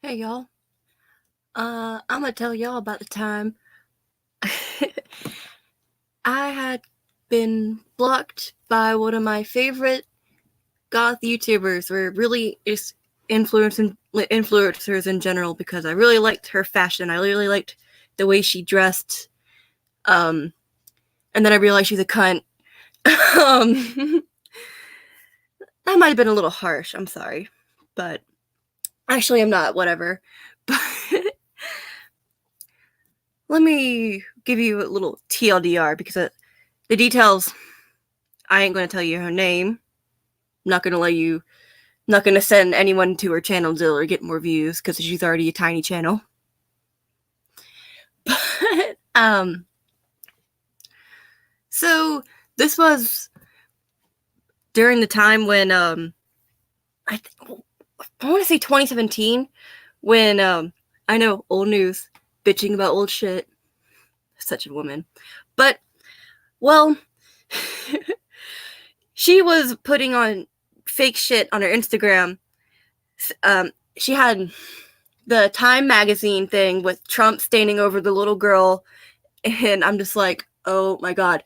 Hey y'all. I'm gonna tell y'all about the time I had been blocked by one of my favorite goth YouTubers, or really is influencers in general, because I really liked her fashion. I really liked the way she dressed. And then I realized she's a cunt. um, that might have been a little harsh. I'm sorry, but actually, I'm not. Whatever. But let me give you a little TLDR because the details. I ain't gonna tell you her name. Not gonna let you. Not gonna send anyone to her channel or get more views because she's already a tiny channel. But so this was during the time when I want to say 2017, when I know, old news, bitching about old shit. Such a woman, but well, she was putting on fake shit on her Instagram. She had the Time magazine thing with Trump standing over the little girl, and I'm just like, oh my god.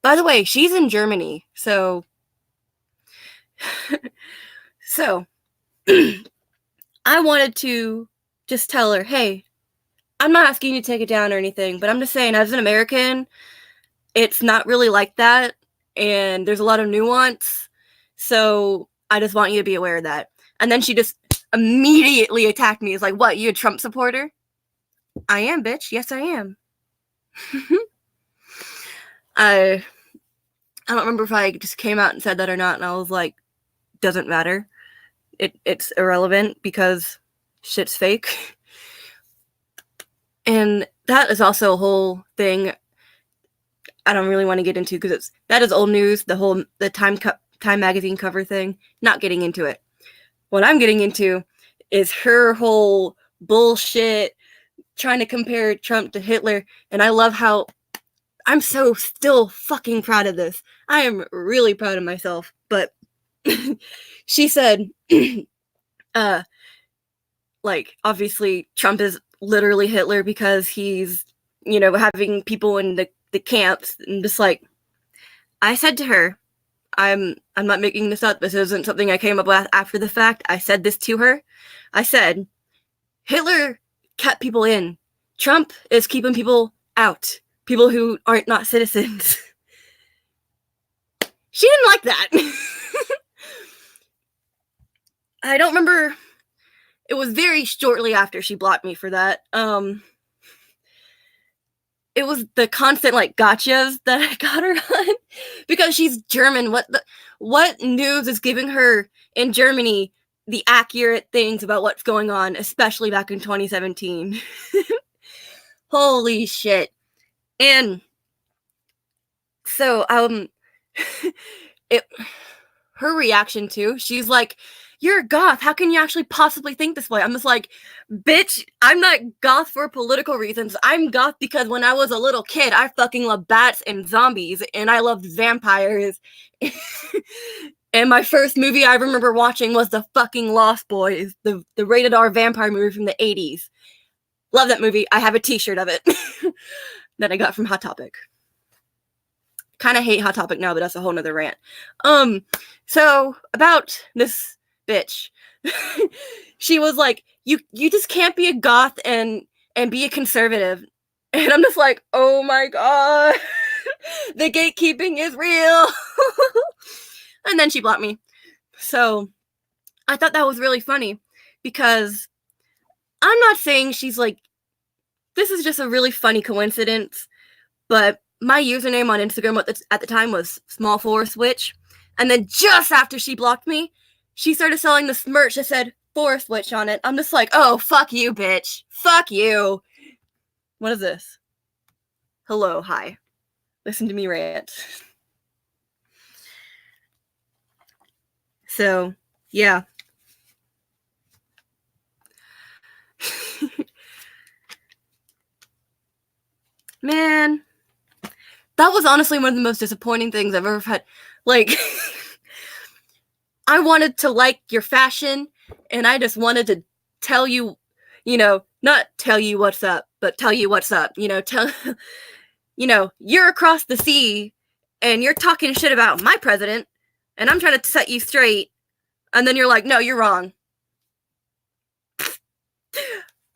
By the way, she's in Germany, so so I wanted to just tell her, hey, I'm not asking you to take it down or anything, but I'm just saying, as an American, it's not really like that, and there's a lot of nuance, so I just want you to be aware of that. And then she just immediately attacked me. It's like, what, you a Trump supporter? I am, bitch. Yes, I am. I don't remember if I just came out and said that or not, and I was like, doesn't matter. It's irrelevant because shit's fake. And that is also a whole thing I don't really want to get into because that is old news. The Time magazine cover thing. Not getting into it. What I'm getting into is her whole bullshit trying to compare Trump to Hitler, and I love how I'm so still fucking proud of this. I am really proud of myself. But she said, like, obviously Trump is literally Hitler because he's, having people in the camps, and just like, I said to her, I'm not making this up. This isn't something I came up with after the fact. I said this to her. I said, Hitler kept people in. Trump is keeping people out. People who aren't not citizens. She didn't like that. I don't remember. It was very shortly after she blocked me for that. It was the constant like gotchas that I got her on because she's German. What news is giving her in Germany the accurate things about what's going on, especially back in 2017? Holy shit. And so it her reaction too, she's like, you're a goth, how can you actually possibly think this way? I'm just like, bitch, I'm not goth for political reasons. I'm goth because when I was a little kid, I fucking loved bats and zombies, and I loved vampires. And my first movie I remember watching was the fucking Lost Boys, the rated R vampire movie from the 80s. Love that movie. I have a t-shirt of it that I got from Hot Topic. Kind of hate Hot Topic now, but that's a whole nother rant. So about this bitch, she was like, you just can't be a goth and be a conservative. And I'm just like, oh my god, the gatekeeping is real. And then she blocked me. So I thought that was really funny because I'm not saying she's like, this is just a really funny coincidence, but my username on Instagram at the time was small4switch. And then just after she blocked me, she started selling this merch that said "4switch" on it. I'm just like, oh, fuck you, bitch. Fuck you. What is this? Hello, hi. Listen to me rant. So, yeah. Man, that was honestly one of the most disappointing things I've ever had. Like, I wanted to like your fashion, and I just wanted to tell you, not tell you what's up, but tell you what's up. You're across the sea and you're talking shit about my president and I'm trying to set you straight. And then you're like, no, you're wrong.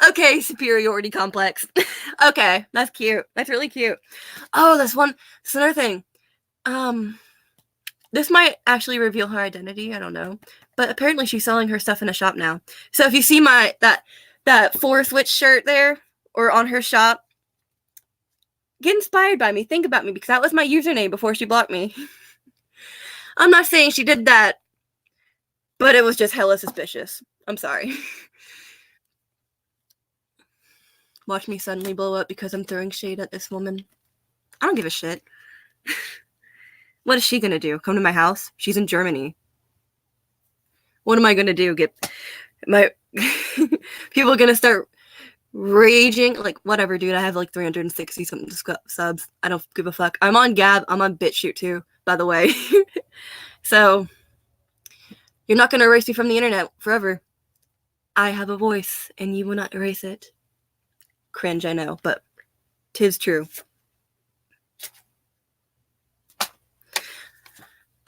Okay, superiority complex. Okay, that's cute. That's really cute. Oh, this another thing. This might actually reveal her identity. I don't know. But apparently she's selling her stuff in a shop now. So if you see that 4-switch shirt there or on her shop, get inspired by me. Think about me because that was my username before she blocked me. I'm not saying she did that, but it was just hella suspicious. I'm sorry. Watch me suddenly blow up because I'm throwing shade at this woman. I don't give a shit. What is she gonna do? Come to my house? She's in Germany. What am I gonna do? Get my people gonna start raging? Like, whatever, dude. I have like 360 something subs. I don't give a fuck. I'm on Gab. I'm on BitChute too, by the way. So you're not gonna erase me from the internet forever. I have a voice, and you will not erase it. Cringe, I know, but 'tis true.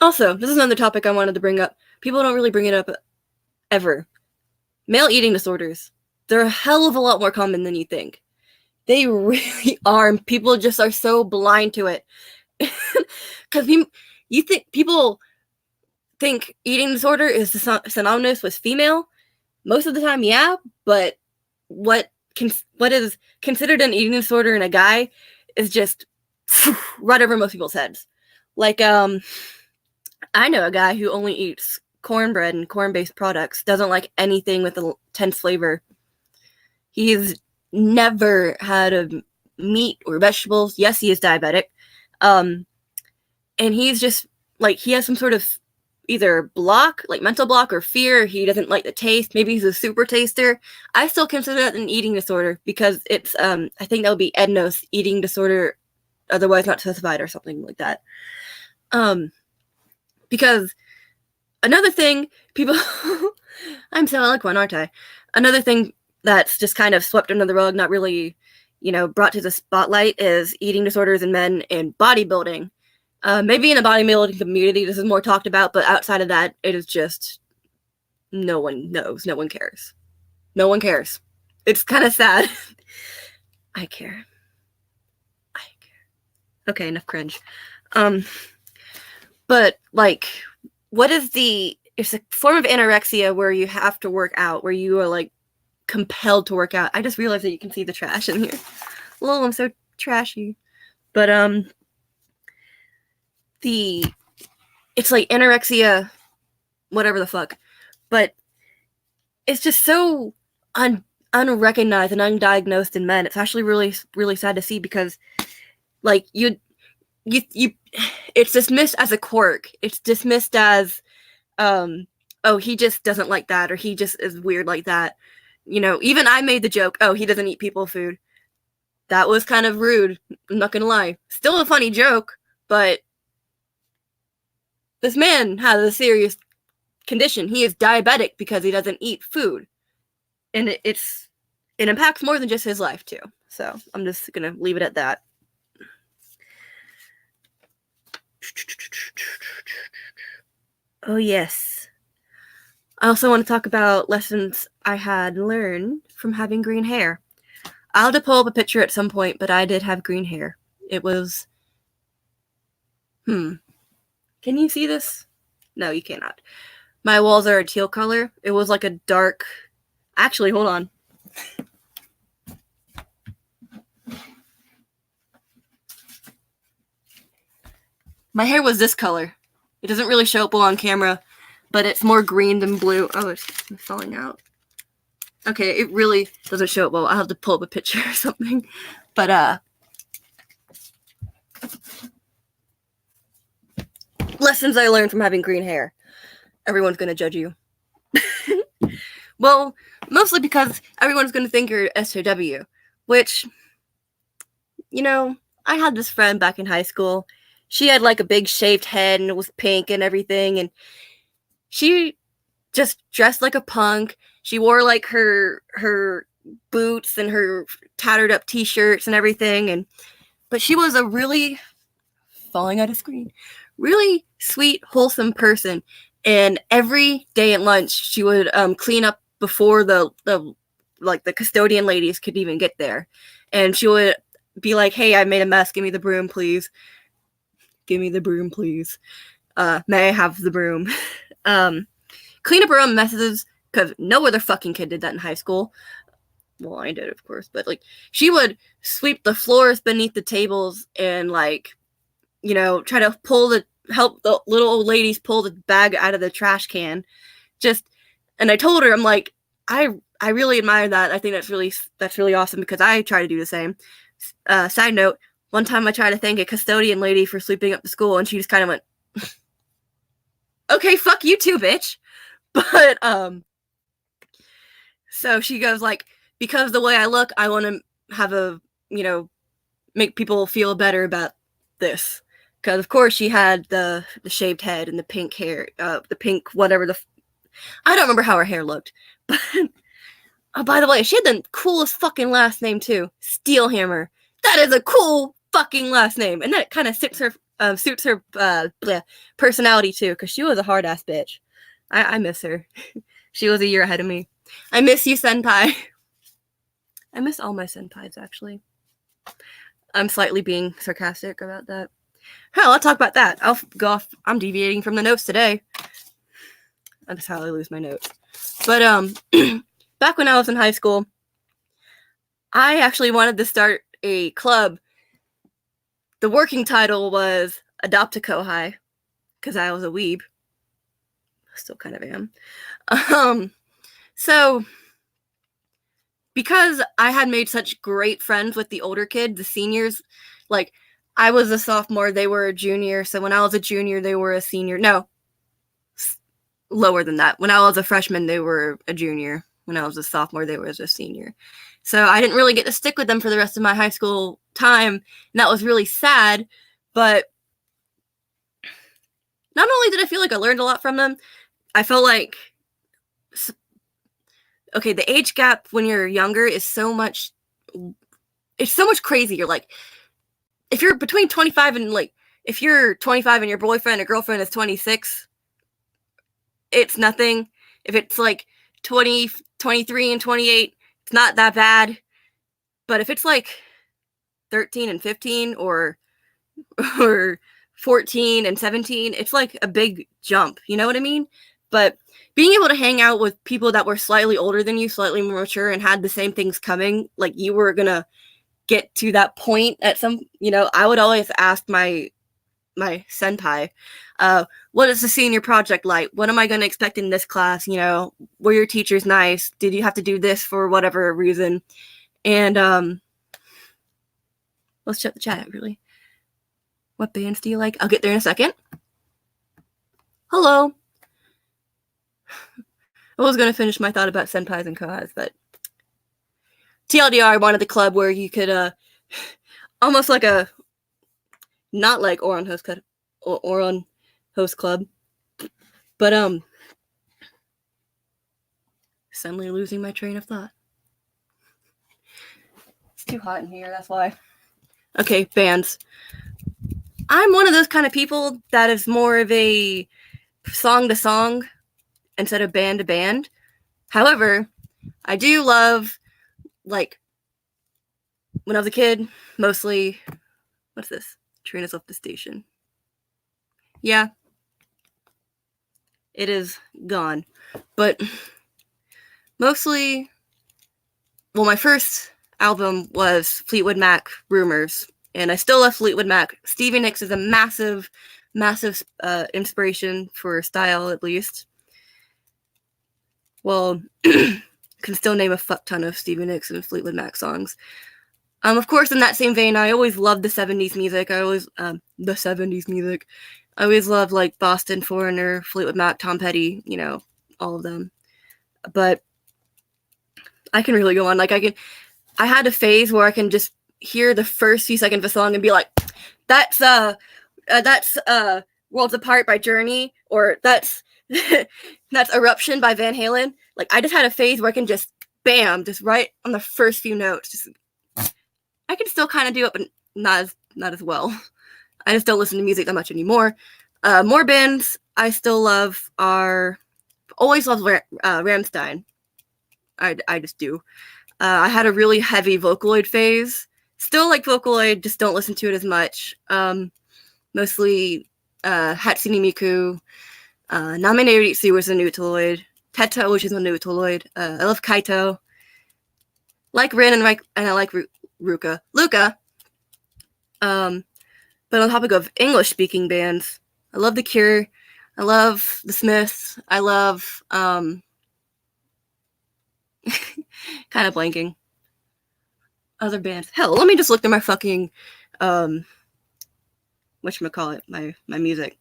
Also, this is another topic I wanted to bring up. People don't really bring it up ever. Male eating disorders. They're a hell of a lot more common than you think. They really are, and people just are so blind to it. Because people think eating disorder is synonymous with female. Most of the time, yeah, but what is considered an eating disorder in a guy is just right over most people's heads. Like, I know a guy who only eats cornbread and corn-based products, doesn't like anything with a intense flavor. He's never had a meat or vegetables. Yes, he is diabetic. And he's just, like, he has some sort of either block, like mental block or fear. He doesn't like the taste. Maybe he's a super taster. I still consider that an eating disorder because it's, I think that would be EDNOS, eating disorder, otherwise not specified or something like that. Because another thing, people, I'm so eloquent, aren't I? Another thing that's just kind of swept under the rug, not really, brought to the spotlight is eating disorders in men in bodybuilding. Maybe in the bodybuilding community, this is more talked about, but outside of that, it is just, no one knows. No one cares. No one cares. It's kind of sad. I care. Okay, enough cringe. But, like, it's a form of anorexia where you have to work out, where you are, like, compelled to work out. I just realized that you can see the trash in here. Lol, I'm so trashy. But, it's like anorexia, whatever the fuck. But it's just so unrecognized and undiagnosed in men. It's actually really, really sad to see because, like, it's dismissed as a quirk. It's dismissed as, oh, he just doesn't like that, or he just is weird like that. Even I made the joke, oh, he doesn't eat people food. That was kind of rude. I'm not gonna lie. Still a funny joke, but this man has a serious condition. He is diabetic because he doesn't eat food. And it impacts more than just his life, too. So I'm just gonna leave it at that. Oh, yes. I also want to talk about lessons I had learned from having green hair. I'll have to pull up a picture at some point, but I did have green hair. It was... Can you see this? No, you cannot. My walls are a teal color. It was like a dark... Actually, hold on. My hair was this color. It doesn't really show up well on camera, but it's more green than blue. Oh, it's falling out. Okay, it really doesn't show up well. I'll have to pull up a picture or something. But, lessons I learned from having green hair. Everyone's gonna judge you. Well, mostly because everyone's gonna think you're SJW, which, I had this friend back in high school. She had like a big shaved head and it was pink and everything, and she just dressed like a punk. She wore like her boots and her tattered up t-shirts and everything, but she was a really falling out of screen, really sweet, wholesome person. And every day at lunch, she would clean up before the custodian ladies could even get there. And she would be like, "Hey, I made a mess. Give me the broom, please. Give me the broom, please. May I have the broom?" Clean up her own messes, because no other fucking kid did that in high school. Well, I did, of course, but like she would sweep the floors beneath the tables and like, you know, try to help the little old ladies pull the bag out of the trash can. And I told her, I'm like, I really admire that. I think that's really awesome, because I try to do the same. Side note, one time I tried to thank a custodian lady for sweeping up the school, and she just kind of went, "Okay, fuck you too, bitch." But so she goes like, "Because of the way I look, I want to have make people feel better about this." Because of course she had the shaved head and the pink hair, the pink whatever I don't remember how her hair looked. But oh, by the way, she had the coolest fucking last name too, Steelhammer. That is a cool fucking last name, and that kind of suits her personality too, because she was a hard ass bitch. I miss her. She was a year ahead of me. I miss you, senpai. I miss all my senpais, actually. I'm slightly being sarcastic about that. Hell, I'll talk about that. I'll go off. I'm deviating from the notes today. That's how I lose my notes. But back when I was in high school, I actually wanted to start a club. The working title was Adopt a Kohai, because I was a weeb. Still kind of am. So because I had made such great friends with the older kids, the seniors, like I was a sophomore, they were a junior. So when I was a junior, they were a senior. No, lower than that. When I was a freshman, they were a junior. When I was a sophomore, they were a senior. So I didn't really get to stick with them for the rest of my high school time. And that was really sad. But not only did I feel like I learned a lot from them, I felt like, okay, the age gap when you're younger is so much crazier. Like, if you're between 25 and like, if you're 25 and your boyfriend or girlfriend is 26, it's nothing. If it's like 20, 23 and 28, it's not that bad. But if it's like 13 and 15 or 14 and 17, it's like a big jump. You know what I mean? But being able to hang out with people that were slightly older than you, slightly more mature, and had the same things coming, like you were going to get to that point at some, I would always ask my senpai, what is the senior project like? What am I going to expect in this class? Were your teachers nice? Did you have to do this for whatever reason? And let's check the chat, really. What bands do you like? I'll get there in a second. Hello. I was going to finish my thought about senpais and kohais, but TLDR, I wanted the club where you could, almost like not like Oron Host Club, but, suddenly losing my train of thought. It's too hot in here, that's why. Okay, bands. I'm one of those kind of people that is more of a song to song instead of band to band. However, I do love, like, when I was a kid, mostly, what's this? Train has left the station. Yeah. It is gone. But mostly, well, my first album was Fleetwood Mac, Rumors. And I still love Fleetwood Mac. Stevie Nicks is a massive, massive inspiration for style, at least. Well, can still name a fuck ton of Stevie Nicks and Fleetwood Mac songs. Of course, in that same vein, I always loved the 70s music. I always loved, like, Boston Foreigner, Fleetwood Mac, Tom Petty, all of them. But I can really go on. Like, I had a phase where I can just hear the first few seconds of a song and be like, that's Worlds Apart by Journey, or that's That's Eruption by Van Halen. Like, I just had a phase where I can just, bam, just right on the first few notes. Just, I can still kind of do it, but not as well. I just don't listen to music that much anymore. More bands I still love are, always love Rammstein. I just do. I had a really heavy Vocaloid phase. Still like Vocaloid, just don't listen to it as much. Mostly Hatsune Miku. Name no Ritsu was a Neutaloid. Teta, which is a Neutaloid. I love Kaito. Like Rin and I like Ruka. Luca. But on topic of English-speaking bands, I love The Cure. I love The Smiths. I love kind of blanking. Other bands. Hell, let me just look through my fucking whatchamacallit, my music.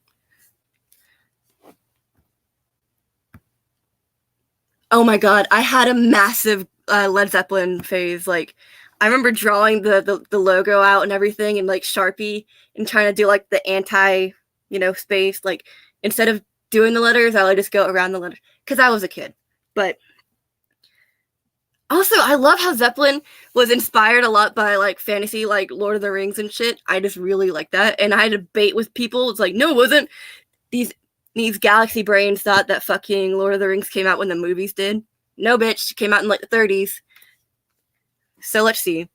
Oh my god, I had a massive Led Zeppelin phase. Like, I remember drawing the logo out and everything and like Sharpie and trying to do like the anti, space. Like, instead of doing the letters, I would just go around the letters because I was a kid. But also, I love how Zeppelin was inspired a lot by like fantasy, like Lord of the Rings and shit. I just really like that. And I had a debate with people. It's like, no, it wasn't. These galaxy brains thought that fucking Lord of the Rings came out when the movies did. No, bitch, came out in like the 30s. So let's see.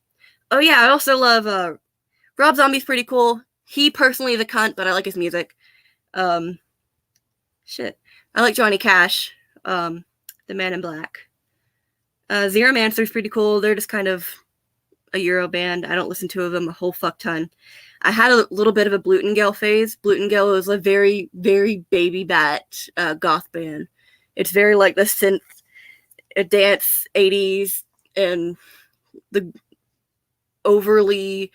Oh yeah, I also love Rob Zombie's pretty cool. He personally is a cunt, but I like his music. Shit. I like Johnny Cash, the Man in Black. Zero Mancer's pretty cool. They're just kind of a Euro band. I don't listen to them a whole fuck ton. I had a little bit of a Blutengale phase. Blutengale was a very, very baby bat goth band. It's very like the synth dance 80s and the overly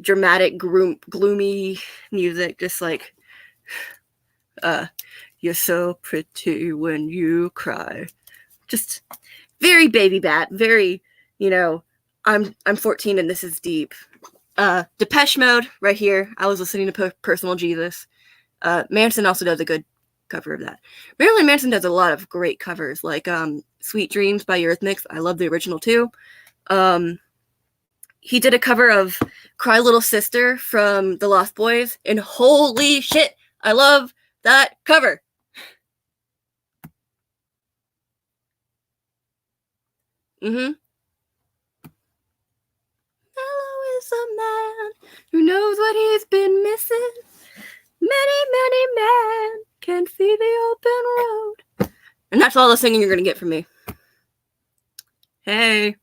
dramatic, gloomy music. Just like, you're so pretty when you cry. Just very baby bat. Very, I'm 14 and this is deep. Depeche Mode right here. I was listening to Personal Jesus. Manson also does a good cover of that. Marilyn Manson does a lot of great covers, like Sweet Dreams by Eurythmics. I love the original too. He did a cover of Cry Little Sister from The Lost Boys, and holy shit, I love that cover. Hello is a man who knows what he's been missing. Many men can see the open road. And that's all the singing you're going to get from me. Hey.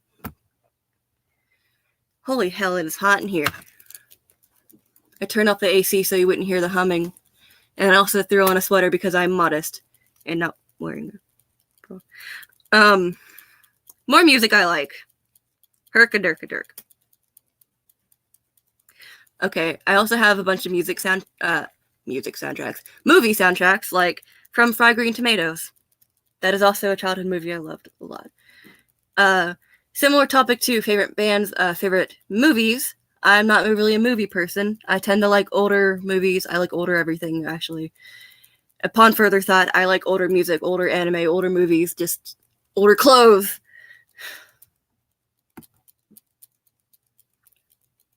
Holy hell, it is hot in here. I turned off the AC so you wouldn't hear the humming. And I also threw on a sweater because I'm modest and not wearing it. More music I like. Herka-derka-derk. Okay, I also have a bunch of movie soundtracks, like from Fried Green Tomatoes. That is also a childhood movie I loved a lot. Similar topic to favorite bands, favorite movies. I'm not really a movie person. I tend to like older movies. I like older everything, actually. Upon further thought, I like older music, older anime, older movies, just older clothes.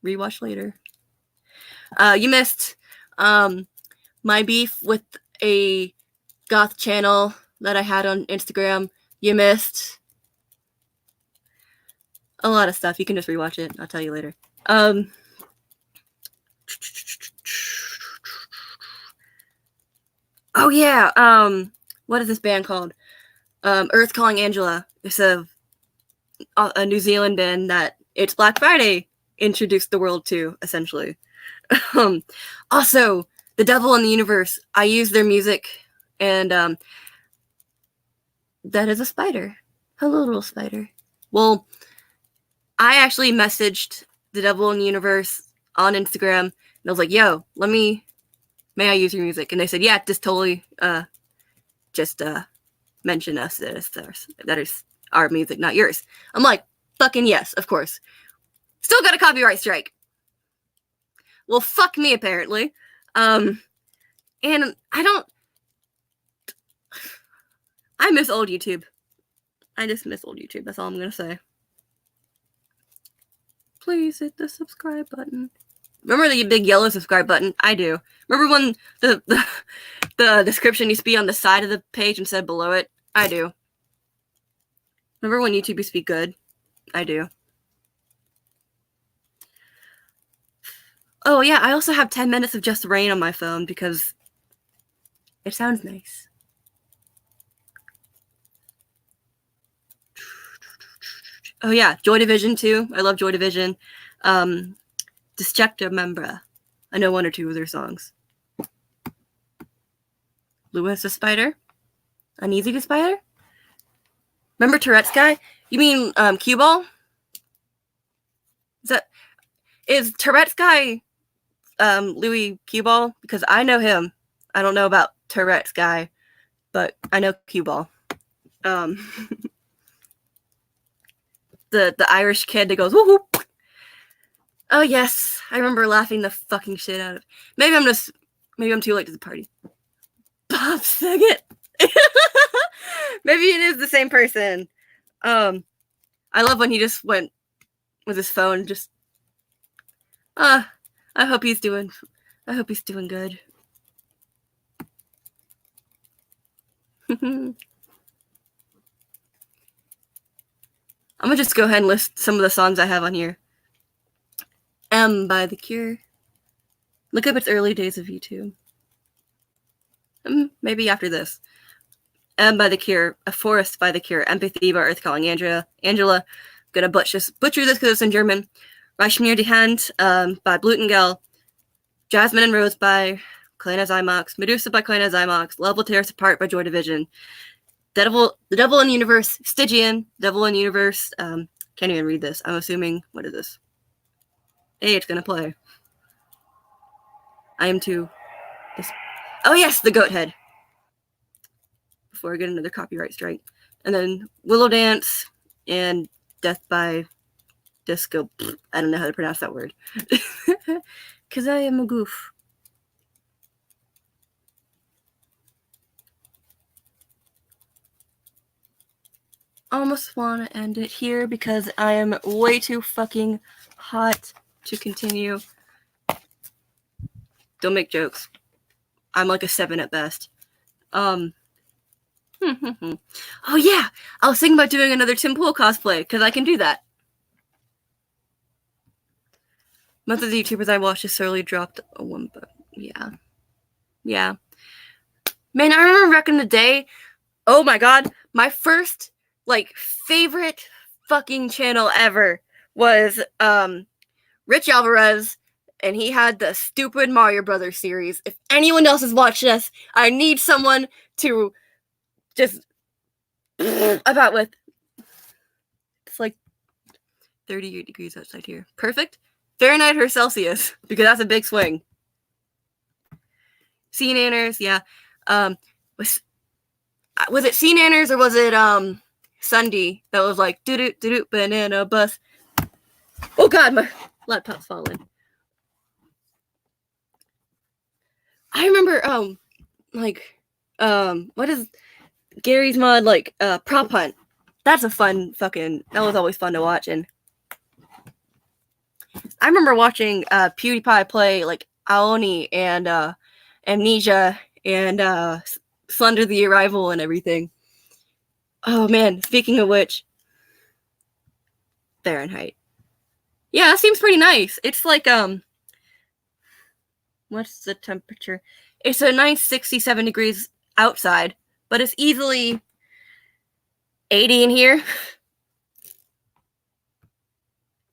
Rewatch later. You missed my beef with a goth channel that I had on Instagram. You missed a lot of stuff. You can just rewatch it. I'll tell you later. Oh yeah. What is this band called? Earth Calling Angela. It's a New Zealand band that it's Black Friday introduced the world to, essentially. Also, The Devil in the Universe. I use their music, and that is a spider. Hello, little spider. Well, I actually messaged The Devil in the Universe on Instagram, and I was like, yo, may I use your music? And they said, yeah, just totally, mention us. That is our music, not yours. I'm like, fucking yes, of course. Still got a copyright strike. Well, fuck me, apparently. And I don't... I miss old YouTube. I just miss old YouTube. That's all I'm gonna say. Please hit the subscribe button. Remember the big yellow subscribe button? I do. Remember when the description used to be on the side of the page instead of below it? I do. Remember when YouTube used to be good? I do. Oh yeah, I also have 10 minutes of Just Rain on my phone because it sounds nice. Oh yeah, Joy Division too. I love Joy Division. Disjecta Membra. I know one or two of their songs. Lewis the Spider. Uneasy the Spider. Remember Tourette's guy? You mean Cue Ball? Is Tourette's guy Louis Cue Ball? Because I know him. I don't know about Tourette's guy, but I know Cue Ball. The Irish kid that goes woohoo. Oh yes, I remember laughing the fucking shit out of. Maybe I'm too late to the party. Bob Saget. Maybe it is the same person. I love when he just went with his phone. Just I hope he's doing good. I'm gonna just go ahead and list some of the songs I have on here. By The Cure. Look up its early days of YouTube. Maybe after this. By The Cure. A Forest by The Cure. Empathy by Earth Calling Angela. I'm gonna butcher this because it's in German. Reich mir die Hand by Blutengel. Jasmine and Rose by Kleine Zymox. Medusa by Kleine Zymox. Love Will Tear Us Apart by Joy Division. The Devil in Universe. Stygian. Devil in Universe. Can't even read this. I'm assuming. What is this? Hey, it's gonna play. I am too. Oh yes, the Goat Head. Before I get another copyright strike. And then Willow Dance and Death by Disco. I don't know how to pronounce that word. Because I am a goof. Almost want to end it here because I am way too fucking hot to continue. Don't make jokes. I'm like a 7 at best. Oh yeah, I was thinking about doing another Tim Pool cosplay because I can do that. Most of the YouTubers I watched just slowly dropped a one, but yeah. Man, I remember back in the day. Oh my god, my first favorite fucking channel ever was Rich Alvarez, and he had the stupid Mario Brothers series. If anyone else has watched this, I need someone to just about with. It's like 38 degrees outside here. Perfect. Fahrenheit or Celsius, because that's a big swing. Sea Nanners, yeah. Was it Sea Nanners or was it Sunday that was like doo-doo banana bus? Oh god, my laptop's falling. I remember what is Gary's mod Prop Hunt? That's a fun that was always fun to watch. And I remember watching PewDiePie play Aoni and Amnesia and Slender the Arrival and everything. Oh man, speaking of which, Fahrenheit. Yeah, that seems pretty nice. It's like what's the temperature? It's a nice 67 degrees outside, but it's easily 80 in here.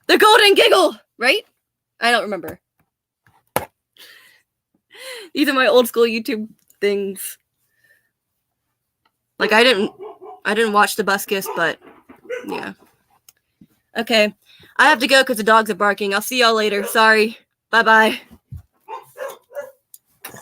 The Golden Giggle, right? I don't remember. These are my old school YouTube things. I didn't watch the Buskus, but yeah. Okay. I have to go because the dogs are barking. I'll see y'all later. Sorry. Bye-bye.